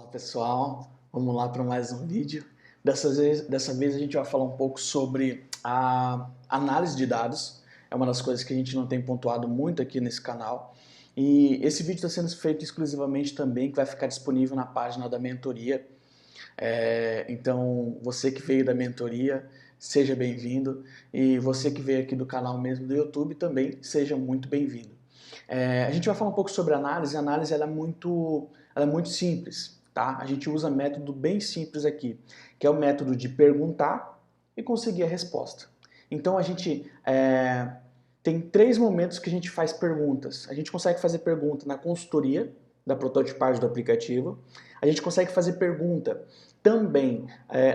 Fala pessoal, vamos lá para mais um vídeo. Dessa vez a gente vai falar um pouco sobre a análise de dados. É uma das coisas que a gente não tem pontuado muito aqui nesse canal. E esse vídeo está sendo feito exclusivamente também, que vai ficar disponível na página da mentoria. Então você que veio da mentoria, seja bem-vindo. E você que veio aqui do canal mesmo do YouTube também, seja muito bem-vindo. A gente vai falar um pouco sobre análise. A análise ela é muito simples, tá? A gente usa método bem simples aqui, que é o método de perguntar e conseguir a resposta. Então a gente tem 3 momentos que a gente faz perguntas. A gente consegue fazer pergunta na consultoria da prototipagem do aplicativo. A gente consegue fazer pergunta também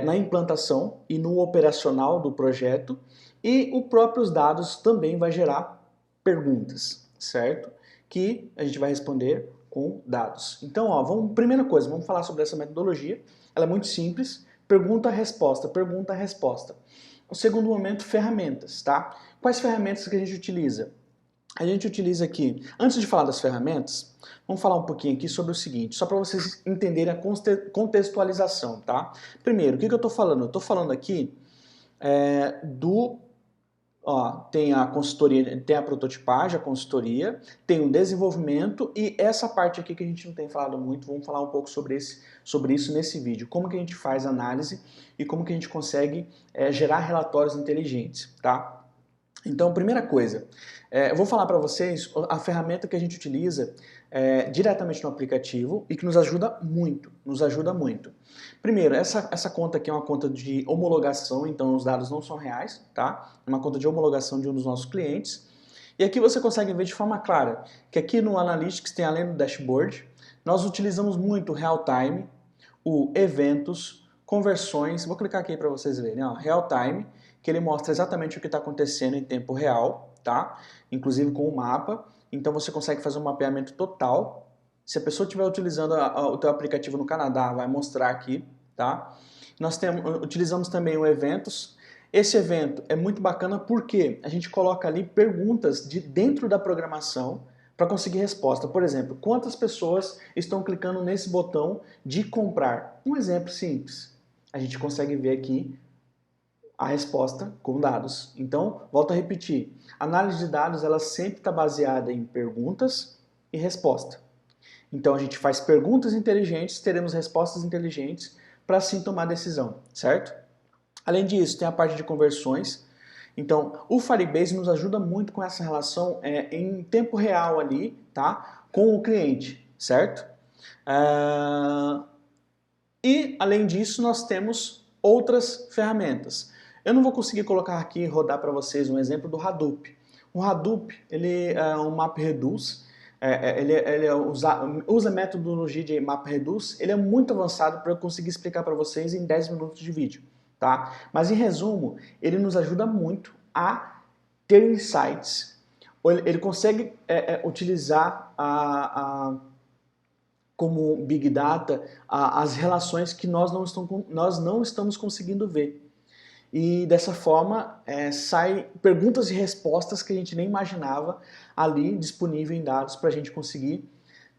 na implantação e no operacional do projeto. E os próprios dados também vai gerar perguntas, certo? Que a gente vai responder com dados. Então, primeira coisa, vamos falar sobre essa metodologia. Ela é muito simples, pergunta-resposta, pergunta-resposta. O segundo momento, ferramentas, tá? Quais ferramentas que a gente utiliza? A gente utiliza aqui, antes de falar das ferramentas, vamos falar um pouquinho aqui sobre o seguinte, só para vocês entenderem a contextualização, tá? Primeiro, o que eu estou falando? Eu estou falando aqui tem a consultoria, tem a prototipagem, a consultoria, tem o desenvolvimento e essa parte aqui que a gente não tem falado muito, vamos falar um pouco sobre isso nesse vídeo. Como que a gente faz análise e como que a gente consegue gerar relatórios inteligentes, tá? Então, primeira coisa, eu vou falar para vocês a ferramenta que a gente utiliza diretamente no aplicativo e que nos ajuda muito, Primeiro, essa conta aqui é uma conta de homologação, então os dados não são reais, tá? É uma conta de homologação de um dos nossos clientes. E aqui você consegue ver de forma clara que aqui no Analytics tem, além do dashboard, nós utilizamos muito o real time, o eventos, conversões, vou clicar aqui para vocês verem, ó, real time, que ele mostra exatamente o que está acontecendo em tempo real, tá? Inclusive com o mapa. Então você consegue fazer um mapeamento total. Se a pessoa estiver utilizando o teu aplicativo no Canadá, vai mostrar aqui, tá? Nós utilizamos também o eventos. Esse evento é muito bacana porque a gente coloca ali perguntas de dentro da programação para conseguir resposta. Por exemplo, quantas pessoas estão clicando nesse botão de comprar? Um exemplo simples. A gente consegue ver aqui a resposta com dados. Então, volto a repetir, a análise de dados ela sempre está baseada em perguntas e resposta. Então a gente faz perguntas inteligentes, teremos respostas inteligentes para assim tomar decisão, certo? Além disso, tem a parte de conversões. Então, o Firebase nos ajuda muito com essa relação em tempo real ali, tá? Com o cliente, certo? E, além disso, nós temos outras ferramentas. Eu não vou conseguir colocar aqui e rodar para vocês um exemplo do Hadoop. O Hadoop ele é um MapReduce, ele usa a metodologia de MapReduce, ele é muito avançado para eu conseguir explicar para vocês em 10 minutos de vídeo. Tá? Mas, em resumo, ele nos ajuda muito a ter insights. Ele consegue utilizar como Big Data as relações que nós não estamos conseguindo ver. E dessa forma sai perguntas e respostas que a gente nem imaginava ali disponível em dados para a gente conseguir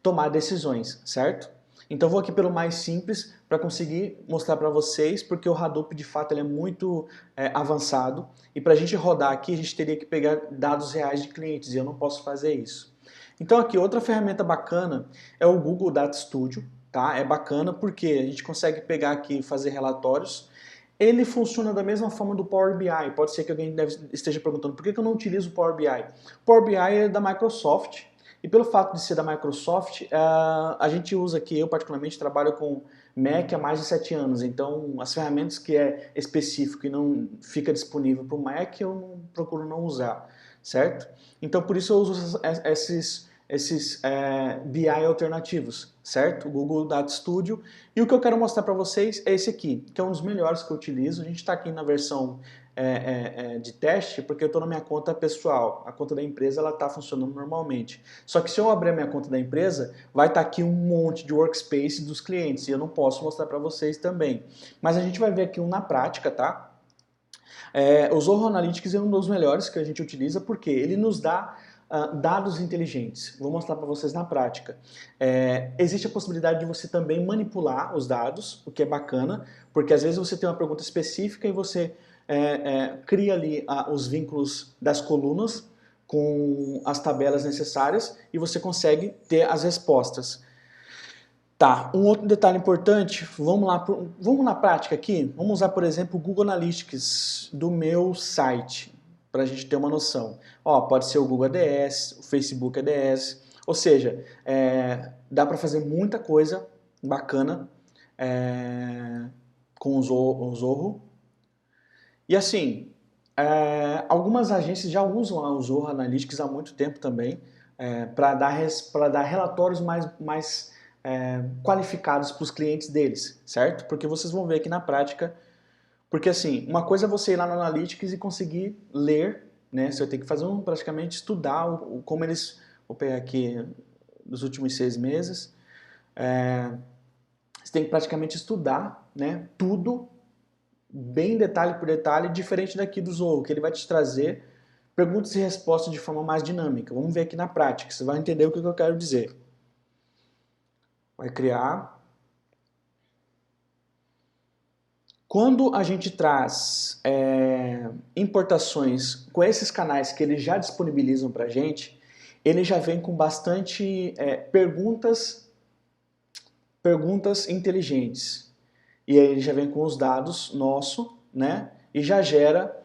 tomar decisões, certo? Então vou aqui pelo mais simples para conseguir mostrar para vocês, porque o Hadoop de fato ele é muito avançado e para a gente rodar aqui a gente teria que pegar dados reais de clientes e eu não posso fazer isso. Então aqui outra ferramenta bacana é o Google Data Studio, tá? É bacana porque a gente consegue pegar aqui e fazer relatórios. Ele funciona da mesma forma do Power BI. Pode ser que alguém esteja perguntando por que eu não utilizo o Power BI. O Power BI é da Microsoft e pelo fato de ser da Microsoft, a gente usa aqui, eu particularmente trabalho com Mac há mais de 7 anos, então as ferramentas que é específico e não fica disponível para o Mac eu procuro não usar, certo? Então por isso eu uso esses BI alternativos, certo? O Google Data Studio. E o que eu quero mostrar para vocês é esse aqui, que é um dos melhores que eu utilizo. A gente está aqui na versão de teste, porque eu estou na minha conta pessoal. A conta da empresa está funcionando normalmente. Só que se eu abrir a minha conta da empresa, vai estar aqui um monte de workspace dos clientes, e eu não posso mostrar para vocês também. Mas a gente vai ver aqui um na prática, tá? O Zoho Analytics é um dos melhores que a gente utiliza, porque ele nos dá dados inteligentes. Vou mostrar para vocês na prática. Existe a possibilidade de você também manipular os dados, o que é bacana, porque às vezes você tem uma pergunta específica e você cria ali os vínculos das colunas com as tabelas necessárias e você consegue ter as respostas. Tá, um outro detalhe importante, vamos na prática aqui, vamos usar, por exemplo, o Google Analytics do meu site, para a gente ter uma noção. Ó, pode ser o Google ADS, o Facebook ADS, ou seja, dá para fazer muita coisa bacana com o Zorro. E assim, algumas agências já usam o Zorro Analytics há muito tempo também, para dar relatórios mais qualificados para os clientes deles, certo? Porque vocês vão ver aqui na prática, porque assim, uma coisa é você ir lá no Analytics e conseguir ler, né? Você vai ter que fazer praticamente estudar como eles, vou pegar aqui dos últimos 6 meses, você tem que praticamente estudar, né, tudo, bem detalhe por detalhe, diferente daqui do Zorro, que ele vai te trazer perguntas e respostas de forma mais dinâmica. Vamos ver aqui na prática, você vai entender o que eu quero dizer. Vai criar. Quando a gente traz importações com esses canais que eles já disponibilizam para a gente, ele já vem com bastante perguntas inteligentes. E aí ele já vem com os dados nosso, né? E já gera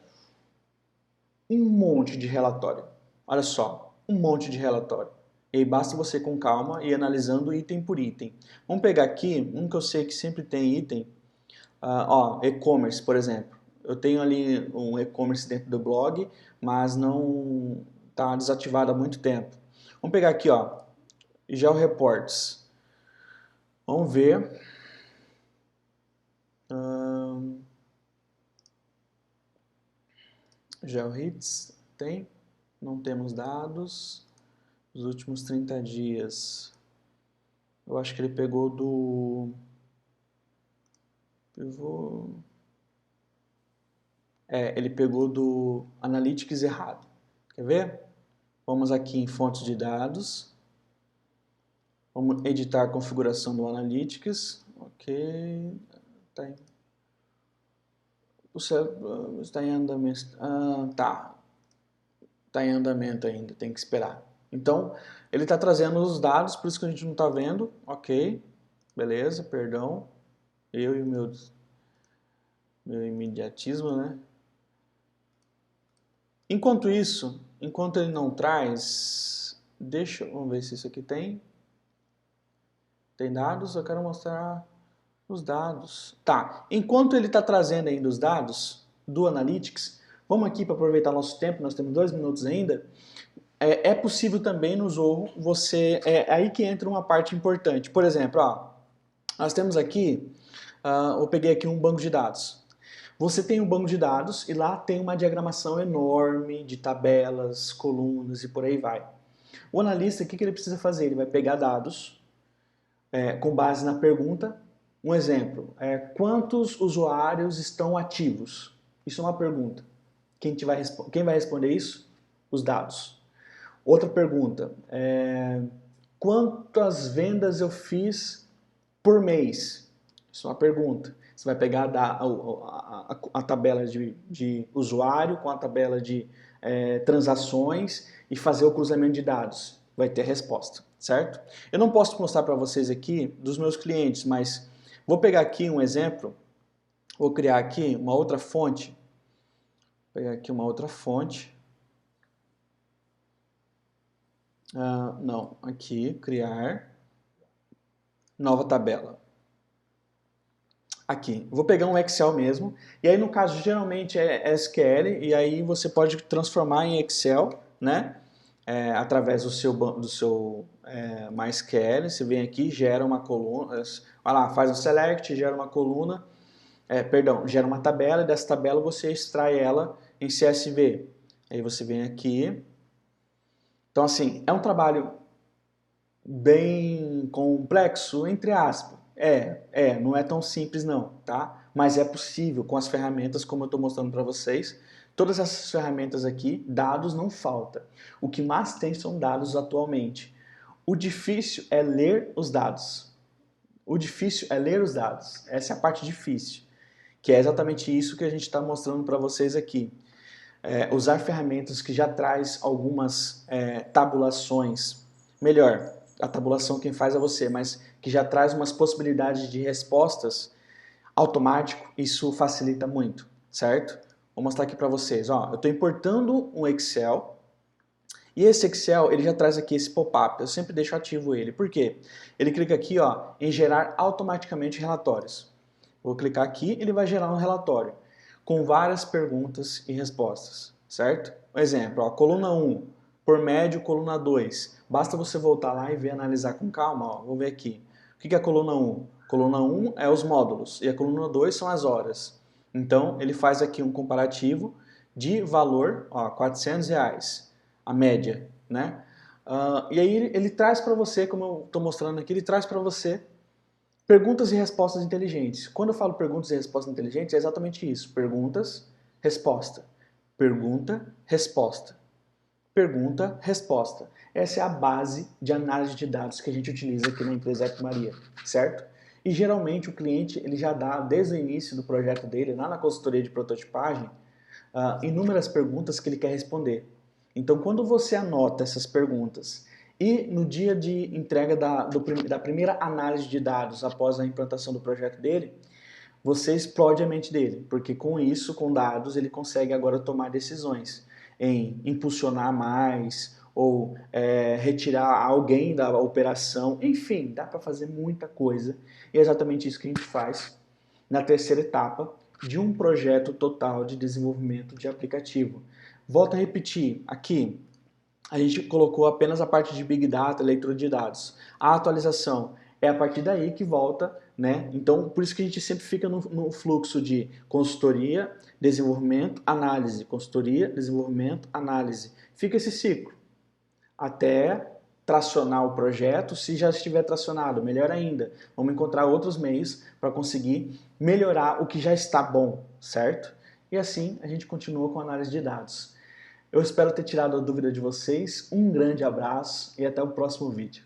um monte de relatório. Olha só, um monte de relatório. E aí basta você com calma ir analisando item por item. Vamos pegar aqui, um que eu sei que sempre tem item, e-commerce, por exemplo. Eu tenho ali um e-commerce dentro do blog, mas não está desativado há muito tempo. Vamos pegar aqui, ó, GeoReports. Vamos ver. GeoHits, tem? Não temos dados. Os últimos 30 dias. Eu acho que ele pegou do... ele pegou do Analytics errado. Quer ver? Vamos aqui em fontes de dados. Vamos editar a configuração do Analytics. Ok. Está em andamento. Está em andamento ainda, tem que esperar. Então, ele está trazendo os dados, por isso que a gente não está vendo. Ok, beleza, perdão. Eu e o meu imediatismo, né? Enquanto isso, enquanto ele não traz, vamos ver se isso aqui tem. Tem dados? Eu quero mostrar os dados. Tá, enquanto ele está trazendo ainda os dados do Analytics, vamos aqui para aproveitar nosso tempo, nós temos 2 minutos ainda. É possível também no Zorro, aí que entra uma parte importante. Por exemplo, nós temos aqui, eu peguei aqui um banco de dados. Você tem um banco de dados e lá tem uma diagramação enorme de tabelas, colunas e por aí vai. O analista, o que ele precisa fazer? Ele vai pegar dados com base na pergunta. Um exemplo, quantos usuários estão ativos? Isso é uma pergunta. Quem vai responder isso? Os dados. Outra pergunta, quantas vendas eu fiz por mês? Isso é uma pergunta. Você vai pegar a tabela de usuário com a tabela de transações e fazer o cruzamento de dados. Vai ter resposta, certo? Eu não posso mostrar para vocês aqui dos meus clientes, mas vou pegar aqui um exemplo, vou criar aqui uma outra fonte, vou pegar aqui uma outra fonte. Não, aqui, criar, nova tabela. Aqui, vou pegar um Excel mesmo, e aí no caso geralmente é SQL, e aí você pode transformar em Excel, né? Através do seu MySQL, você vem aqui, gera uma coluna, vai lá, faz um select, gera uma coluna, gera uma tabela, e dessa tabela você extrai ela em CSV. Aí você vem aqui. Então assim, é um trabalho bem complexo, entre aspas. Não é tão simples não, tá? Mas é possível com as ferramentas como eu estou mostrando para vocês, Todas essas ferramentas aqui, dados não falta. O que mais tem são dados atualmente. O difícil é ler os dados. O difícil é ler os dados. Essa é a parte difícil, que é exatamente isso que a gente está mostrando para vocês aqui. Usar ferramentas que já traz algumas tabulações. Melhor, a tabulação quem faz é você, mas que já traz umas possibilidades de respostas automático, isso facilita muito, certo? Vou mostrar aqui para vocês. Ó, eu estou importando um Excel e esse Excel ele já traz aqui esse pop-up. Eu sempre deixo ativo ele. Por quê? Ele clica aqui ó, em gerar automaticamente relatórios. Vou clicar aqui, ele vai gerar um relatório com várias perguntas e respostas, certo? Um exemplo, ó, coluna 1, por médio, coluna 2. Basta você voltar lá e ver, analisar com calma. Ó, vou ver aqui. O que é a coluna 1? Coluna 1 é os módulos e a coluna 2 são as horas. Então, ele faz aqui um comparativo de valor, ó, R$400, a média, né? E aí ele traz para você, como eu estou mostrando aqui, ele traz para você perguntas e respostas inteligentes. Quando eu falo perguntas e respostas inteligentes, é exatamente isso. Perguntas, resposta. Pergunta, resposta. Pergunta, resposta. Essa é a base de análise de dados que a gente utiliza aqui na empresa Epic Maria, certo? E geralmente o cliente ele já dá, desde o início do projeto dele, lá na consultoria de prototipagem, inúmeras perguntas que ele quer responder. Então quando você anota essas perguntas e no dia de entrega da primeira análise de dados após a implantação do projeto dele, você explode a mente dele, porque com isso, com dados, ele consegue agora tomar decisões em impulsionar mais ou retirar alguém da operação, enfim, dá para fazer muita coisa e é exatamente isso que a gente faz na terceira etapa de um projeto total de desenvolvimento de aplicativo. Volto a repetir, aqui a gente colocou apenas a parte de Big Data, leitura de dados. A atualização é a partir daí que volta, né? Então, por isso que a gente sempre fica no fluxo de consultoria, desenvolvimento, análise, consultoria, desenvolvimento, análise. Fica esse ciclo até tracionar o projeto. Se já estiver tracionado, melhor ainda. Vamos encontrar outros meios para conseguir melhorar o que já está bom, certo? E assim a gente continua com a análise de dados. Eu espero ter tirado a dúvida de vocês. Um grande abraço e até o próximo vídeo.